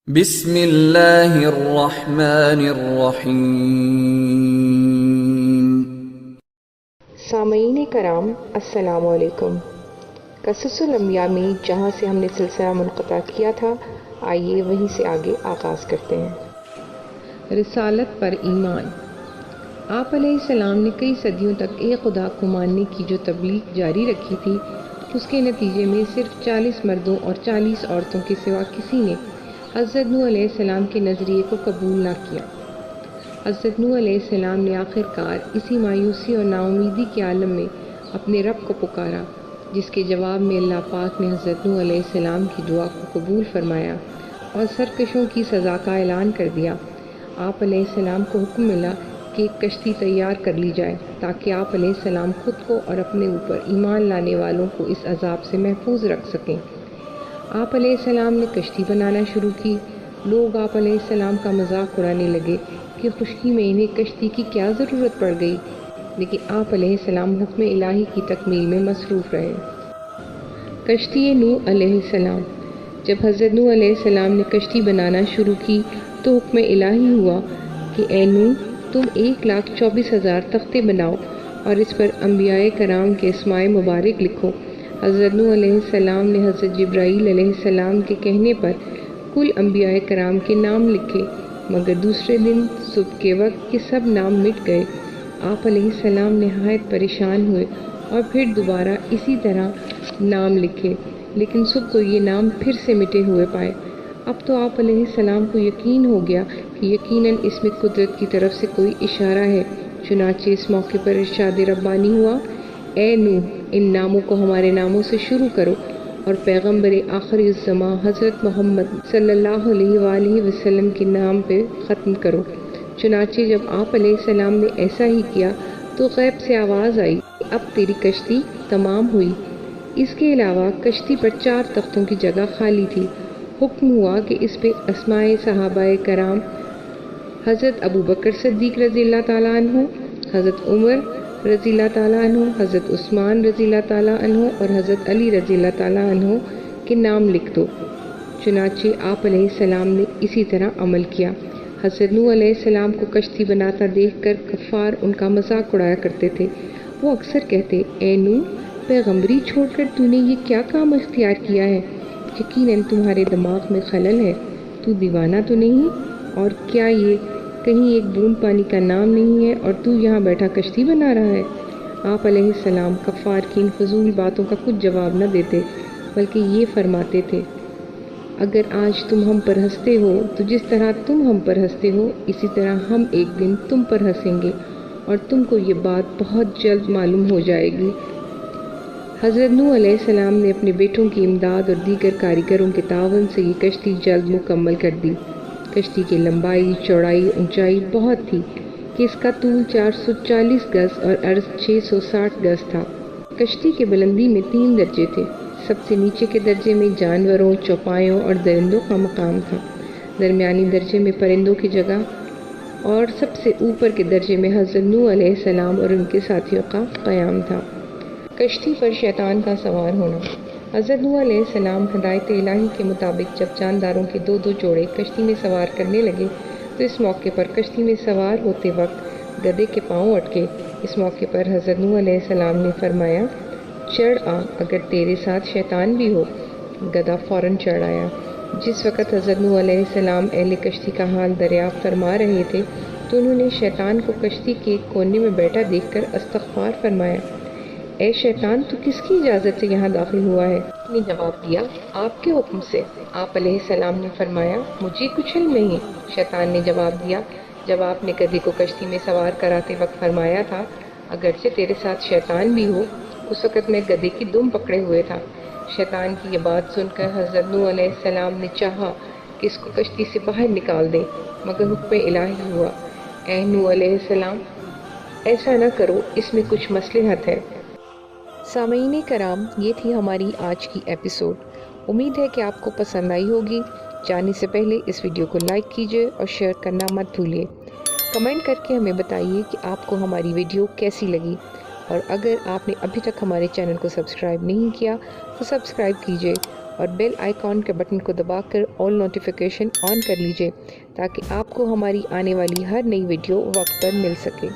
بسم اللہ الرحمن الرحیم۔ سامعین کرام السلام علیکم۔ قصص الانبیاء میں جہاں سے ہم نے سلسلہ منقطع کیا تھا، آئیے وہیں سے آگے آغاز کرتے ہیں۔ رسالت پر ایمان۔ آپ علیہ السلام نے کئی صدیوں تک ایک خدا کو ماننے کی جو تبلیغ جاری رکھی تھی، اس کے نتیجے میں صرف 40 مردوں اور 40 عورتوں کے سوا کسی نے حضرت نوح علیہ السلام کے نظریے کو قبول نہ کیا۔ حضرت نوح علیہ السلام نے آخر کار اسی مایوسی اور ناامیدی کے عالم میں اپنے رب کو پکارا، جس کے جواب میں اللہ پاک نے حضرت نوح علیہ السلام کی دعا کو قبول فرمایا اور سرکشوں کی سزا کا اعلان کر دیا۔ آپ علیہ السلام کو حکم ملا کہ ایک کشتی تیار کر لی جائے تاکہ آپ علیہ السلام خود کو اور اپنے اوپر ایمان لانے والوں کو اس عذاب سے محفوظ رکھ سکیں۔ آپ علیہ السلام نے کشتی بنانا شروع کی۔ لوگ آپ علیہ السلام کا مذاق اڑانے لگے کہ خشکی میں انہیں کشتی کی کیا ضرورت پڑ گئی، لیکن آپ علیہ السلام حکم الہی کی تکمیل میں مصروف رہے۔ کشتی نوح علیہ السلام۔ جب حضرت نوح علیہ السلام نے کشتی بنانا شروع کی تو حکم الہی ہوا کہ اے نوح، تم 1,24,000 تختے بناؤ اور اس پر انبیاء کرام کے اسماء مبارک لکھو۔ حضرت نوح علیہ السلام نے حضرت جبرائیل علیہ السلام کے کہنے پر کل انبیاء کرام کے نام لکھے، مگر دوسرے دن صبح کے وقت یہ سب نام مٹ گئے۔ آپ علیہ السلام نہایت پریشان ہوئے اور پھر دوبارہ اسی طرح نام لکھے، لیکن صبح کو یہ نام پھر سے مٹے ہوئے پائے۔ اب تو آپ علیہ السلام کو یقین ہو گیا کہ یقیناً اس میں قدرت کی طرف سے کوئی اشارہ ہے، چنانچہ اس موقع پر ارشاد ربانی ہوا، اے نوح، ان ناموں کو ہمارے ناموں سے شروع کرو اور پیغمبر آخری الزماں حضرت محمد صلی اللہ علیہ وآلہ وسلم کے نام پہ ختم کرو۔ چنانچہ جب آپ علیہ السلام نے ایسا ہی کیا تو غیب سے آواز آئی، اب تیری کشتی تمام ہوئی۔ اس کے علاوہ کشتی پر 4 تختوں کی جگہ خالی تھی۔ حکم ہوا کہ اس پہ اسماء صحابہ کرام حضرت ابو بکر صدیق رضی اللہ تعالیٰ عنہ، حضرت عمر رضی اللہ تعالیٰ عنہ، حضرت عثمان رضی اللہ تعالیٰ عنہ اور حضرت علی رضی اللہ تعالیٰ عنہ کے نام لکھ دو۔ چنانچہ آپ علیہ السلام نے اسی طرح عمل کیا۔ حضرت نوح علیہ السلام کو کشتی بناتا دیکھ کر کفار ان کا مذاق اڑایا کرتے تھے۔ وہ اکثر کہتے، اے نوح، پیغمبری چھوڑ کر تو نے یہ کیا کام اختیار کیا ہے؟ یقیناً تمہارے دماغ میں خلل ہے، تو دیوانہ تو نہیں؟ اور کیا یہ کہیں ایک بوند پانی کا نام نہیں ہے اور تو یہاں بیٹھا کشتی بنا رہا ہے؟ آپ علیہ السلام کفار کی ان فضول باتوں کا کچھ جواب نہ دیتے، بلکہ یہ فرماتے تھے، اگر آج تم ہم پر ہنستے ہو تو جس طرح تم ہم پر ہنستے ہو اسی طرح ہم ایک دن تم پر ہنسیں گے اور تم کو یہ بات بہت جلد معلوم ہو جائے گی۔ حضرت نوح علیہ السلام نے اپنے بیٹوں کی امداد اور دیگر کاریگروں کے تعاون سے یہ کشتی جلد مکمل کر دی۔ کشتی کی لمبائی، چوڑائی، اونچائی بہت تھی کہ اس کا طول 440 گز اور عرض 660 گز تھا۔ کشتی کے بلندی میں 3 درجے تھے۔ سب سے نیچے کے درجے میں جانوروں، چوپایوں اور درندوں کا مقام تھا، درمیانی درجے میں پرندوں کی جگہ اور سب سے اوپر کے درجے میں حضرت نوح علیہ السلام اور ان کے ساتھیوں کا قیام تھا۔ کشتی پر شیطان کا سوار ہونا۔ حضرت نوح علیہ السلام ہدایت الہی کے مطابق جب جانداروں کے 2 جوڑے کشتی میں سوار کرنے لگے تو اس موقع پر کشتی میں سوار ہوتے وقت گدھے کے پاؤں اٹکے۔ اس موقع پر حضرت نوح علیہ السلام نے فرمایا، چڑھ آ اگر تیرے ساتھ شیطان بھی ہو۔ گدھا فوراً چڑھ آیا۔ جس وقت حضرت نوح علیہ السلام اہل کشتی کا حال دریافت فرما رہے تھے تو انہوں نے شیطان کو کشتی کے ایک کونے میں بیٹھا دیکھ کر استغفار فرمایا، اے شیطان، تو کس کی اجازت سے یہاں داخل ہوا ہے؟ اس نے جواب دیا، آپ کے حکم سے۔ آپ علیہ السلام نے فرمایا، مجھے کچھ علم نہیں۔ شیطان نے جواب دیا، جب آپ نے گدھے کو کشتی میں سوار کراتے وقت فرمایا تھا، اگرچہ تیرے ساتھ شیطان بھی ہو، اس وقت میں گدھے کی دم پکڑے ہوئے تھا۔ شیطان کی یہ بات سن کر حضرت نوح علیہ السلام نے چاہا کہ اس کو کشتی سے باہر نکال دیں، مگر حکم الہی ہوا، اے نوح علیہ السلام، ایسا نہ کرو، اس میں کچھ مصلحت ہے۔ سامعین کرام، یہ تھی ہماری آج کی ایپیسوڈ۔ امید ہے کہ آپ کو پسند آئی ہوگی۔ جانے سے پہلے اس ویڈیو کو لائک کیجیے اور شیئر کرنا مت بھولیے۔ کمنٹ کر کے ہمیں بتائیے کہ آپ کو ہماری ویڈیو کیسی لگی، اور اگر آپ نے ابھی تک ہمارے چینل کو سبسکرائب نہیں کیا تو سبسکرائب کیجیے اور بیل آئیکن کے بٹن کو دبا کر آل نوٹیفیکیشن آن کر لیجئے تاکہ آپ کو ہماری آنے والی ہر نئی ویڈیو وقت پر مل سکے۔